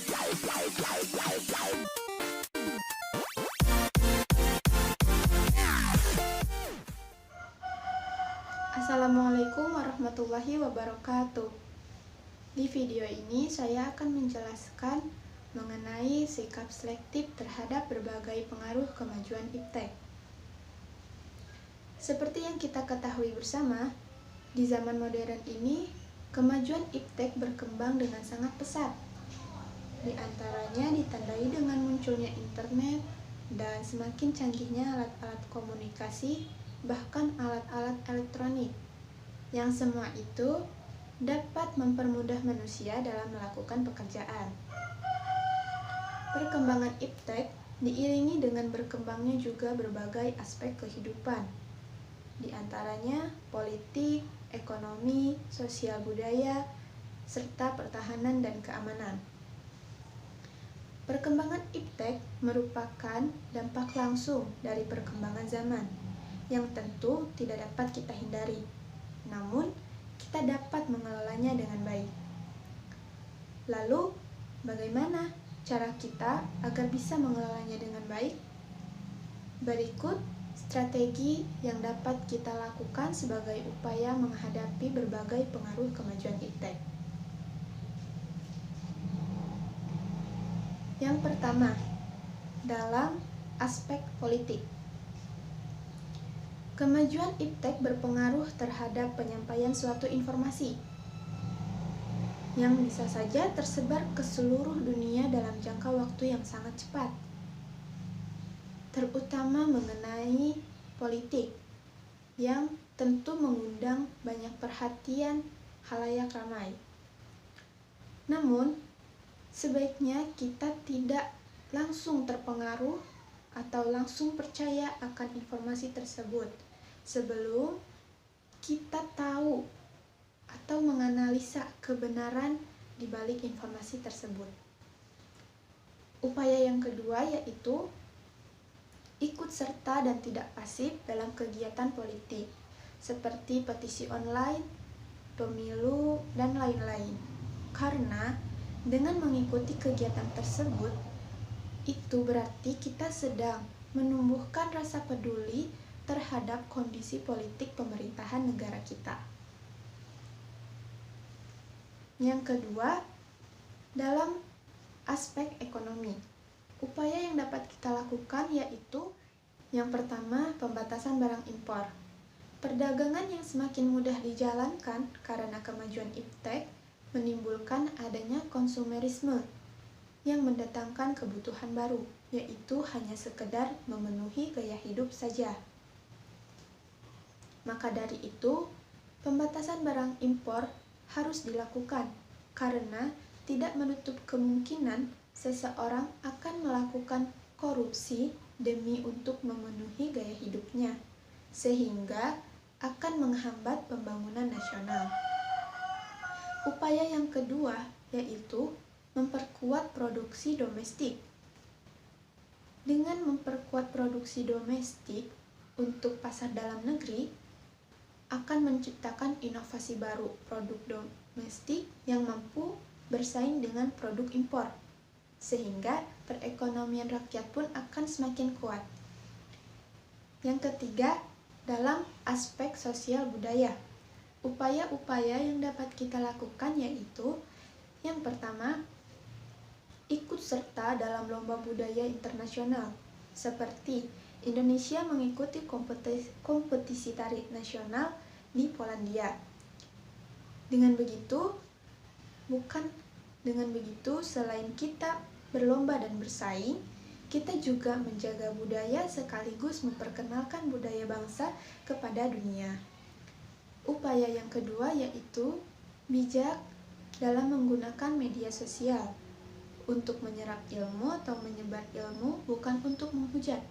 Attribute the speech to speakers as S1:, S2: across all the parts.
S1: Assalamualaikum warahmatullahi wabarakatuh. Di video ini saya akan menjelaskan mengenai sikap selektif terhadap berbagai pengaruh kemajuan iptek. Seperti yang kita ketahui bersama, di zaman modern ini, kemajuan iptek berkembang dengan sangat pesat. Di antaranya ditandai dengan munculnya internet dan semakin canggihnya alat-alat komunikasi, bahkan alat-alat elektronik, yang semua itu dapat mempermudah manusia dalam melakukan pekerjaan. Perkembangan iptek diiringi dengan berkembangnya juga berbagai aspek kehidupan, di antaranya politik, ekonomi, sosial budaya, serta pertahanan dan keamanan. Perkembangan iptek merupakan dampak langsung dari perkembangan zaman, yang tentu tidak dapat kita hindari. Namun, kita dapat mengelolanya dengan baik. Lalu, bagaimana cara kita agar bisa mengelolanya dengan baik? Berikut strategi yang dapat kita lakukan sebagai upaya menghadapi berbagai pengaruh kemajuan iptek. Yang pertama, dalam aspek politik. Kemajuan iptek berpengaruh terhadap penyampaian suatu informasi yang bisa saja tersebar ke seluruh dunia dalam jangka waktu yang sangat cepat, terutama mengenai politik yang tentu mengundang banyak perhatian khalayak ramai. Namun, sebaiknya kita tidak langsung terpengaruh atau langsung percaya akan informasi tersebut sebelum kita tahu atau menganalisa kebenaran di balik informasi tersebut. Upaya yang kedua yaitu ikut serta dan tidak pasif dalam kegiatan politik seperti petisi online, pemilu, dan lain-lain. Karena dengan mengikuti kegiatan tersebut, itu berarti kita sedang menumbuhkan rasa peduli terhadap kondisi politik pemerintahan negara kita. Yang kedua, dalam aspek ekonomi, upaya yang dapat kita lakukan yaitu yang pertama, pembatasan barang impor. Perdagangan yang semakin mudah dijalankan karena kemajuan iptek menimbulkan adanya konsumerisme yang mendatangkan kebutuhan baru, yaitu hanya sekedar memenuhi gaya hidup saja. Maka dari itu, pembatasan barang impor harus dilakukan karena tidak menutup kemungkinan seseorang akan melakukan korupsi demi untuk memenuhi gaya hidupnya, sehingga akan menghambat pembangunan nasional. Upaya yang kedua yaitu memperkuat produksi domestik. Dengan memperkuat produksi domestik untuk pasar dalam negeri, akan menciptakan inovasi baru produk domestik yang mampu bersaing dengan produk impor, sehingga perekonomian rakyat pun akan semakin kuat. Yang ketiga, dalam aspek sosial budaya, upaya-upaya yang dapat kita lakukan yaitu yang pertama, ikut serta dalam lomba budaya internasional, seperti Indonesia mengikuti kompetisi tari nasional di Polandia. Dengan begitu, selain kita berlomba dan bersaing, kita juga menjaga budaya sekaligus memperkenalkan budaya bangsa kepada dunia. Upaya yang kedua yaitu bijak dalam menggunakan media sosial untuk menyerap ilmu atau menyebar ilmu, bukan untuk menghujat.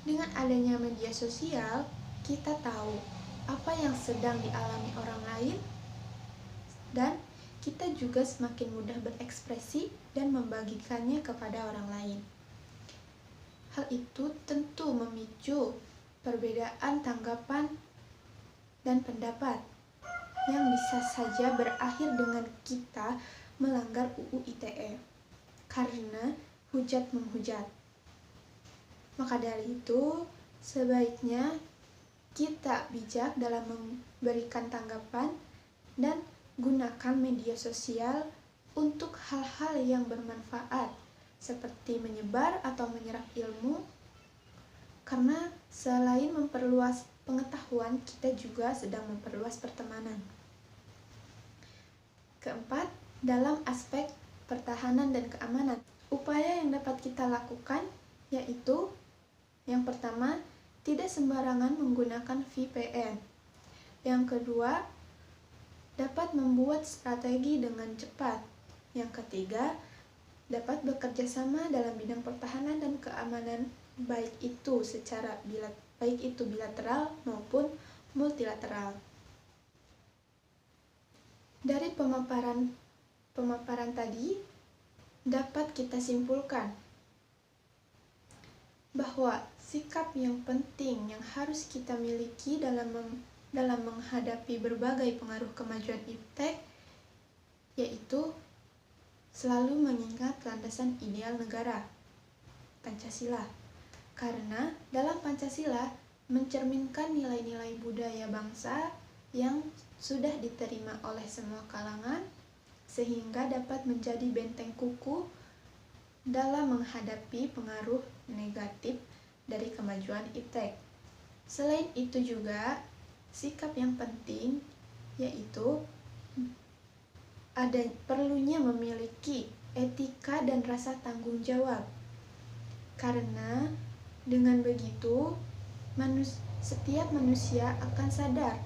S1: Dengan adanya media sosial, kita tahu apa yang sedang dialami orang lain dan kita juga semakin mudah berekspresi dan membagikannya kepada orang lain. Hal itu tentu memicu perbedaan tanggapan dan pendapat yang bisa saja berakhir dengan kita melanggar UU ITE karena hujat menghujat. Maka dari itu, sebaiknya kita bijak dalam memberikan tanggapan dan gunakan media sosial untuk hal-hal yang bermanfaat seperti menyebar atau menyerap ilmu, karena selain memperluas pengetahuan, kita juga sedang memperluas pertemanan. Keempat, dalam aspek pertahanan dan keamanan, upaya yang dapat kita lakukan yaitu yang pertama, tidak sembarangan menggunakan VPN. Yang kedua, dapat membuat strategi dengan cepat. Yang ketiga, dapat bekerja sama dalam bidang pertahanan dan keamanan, baik itu bilateral maupun multilateral. Dari pemaparan tadi dapat kita simpulkan bahwa sikap yang penting yang harus kita miliki dalam menghadapi berbagai pengaruh kemajuan iptek yaitu selalu mengingat landasan ideal negara, Pancasila. Karena dalam Pancasila mencerminkan nilai-nilai budaya bangsa yang sudah diterima oleh semua kalangan, sehingga dapat menjadi benteng kuku dalam menghadapi pengaruh negatif dari kemajuan iptek. Selain itu juga, sikap yang penting yaitu perlunya memiliki etika dan rasa tanggung jawab. Karena dengan begitu, setiap manusia akan sadar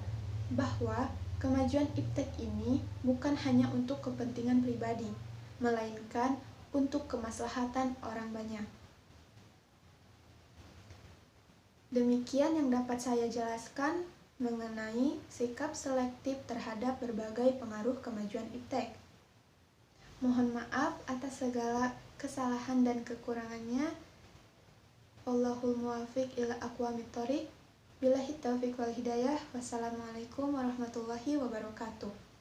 S1: bahwa kemajuan iptek ini bukan hanya untuk kepentingan pribadi, melainkan untuk kemaslahatan orang banyak. Demikian yang dapat saya jelaskan mengenai sikap selektif terhadap berbagai pengaruh kemajuan iptek. Mohon maaf atas segala kesalahan dan kekurangannya. Wallahul muwaffiq ila aqwamit thoriq. Billahi taufiq wal hidayah. Wassalamualaikum warahmatullahi wabarakatuh.